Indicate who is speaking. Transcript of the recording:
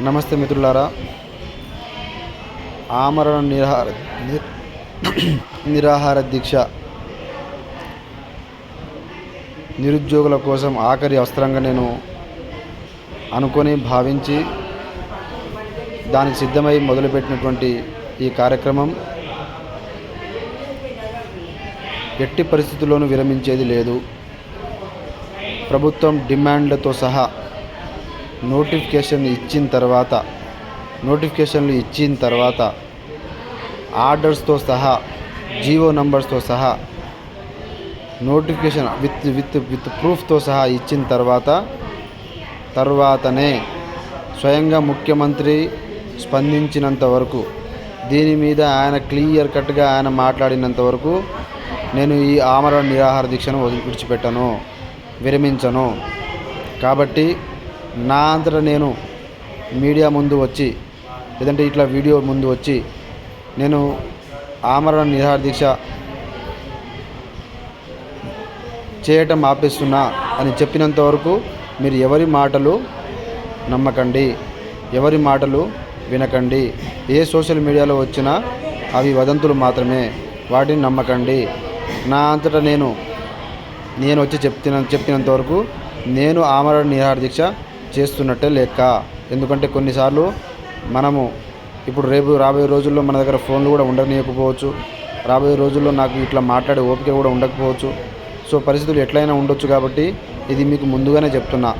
Speaker 1: నమస్తే మిత్రులారా. ఆమరణ నిరాహార దీక్ష నిరుద్యోగుల కోసం ఆఖరి అస్త్రంగా నేను అనుకొని భావించి దానికి సిద్ధమై మొదలుపెట్టినటువంటి ఈ కార్యక్రమం ఎట్టి పరిస్థితుల్లోనూ విరమించేది లేదు. ప్రభుత్వం డిమాండ్లతో సహా నోటిఫికేషన్లు ఇచ్చిన తర్వాత ఆర్డర్స్తో సహా జీవో నంబర్స్తో సహా నోటిఫికేషన్ విత్ ప్రూఫ్తో సహా ఇచ్చిన తర్వాతనే స్వయంగా ముఖ్యమంత్రి స్పందించినంత వరకు, దీని మీద ఆయన క్లియర్ కట్గా ఆయన మాట్లాడినంత వరకు నేను ఈ ఆమరణ నిరాహార దీక్షను విడిచిపెట్టను, విరమించను. కాబట్టి నా అంతటా నేను మీడియా ముందు వచ్చి, లేదంటే ఇట్లా వీడియో ముందు వచ్చి నేను ఆమరణ నిరాహార దీక్ష చేయటం ఆపేస్తున్నా అని చెప్పినంత వరకు మీరు ఎవరి మాటలు నమ్మకండి, ఎవరి మాటలు వినకండి. ఏ సోషల్ మీడియాలో వచ్చినా అవి వదంతులు మాత్రమే, వాటిని నమ్మకండి. నా అంతటా నేను వచ్చి చెప్పినంత వరకు నేను ఆమరణ నిరాహార దీక్ష చేస్తున్నట్టే లెక్క. ఎందుకంటే కొన్నిసార్లు మనము ఇప్పుడు రాబోయే రోజుల్లో మన దగ్గర ఫోన్లు కూడా ఉండనీయకపోవచ్చు, రాబోయే రోజుల్లో నాకు ఇట్లా మాట్లాడే ఓపిక కూడా ఉండకపోవచ్చు. సో పరిస్థితులు ఎట్లయినా ఉండొచ్చు. కాబట్టి ఇది మీకు ముందుగానే చెప్తున్నా.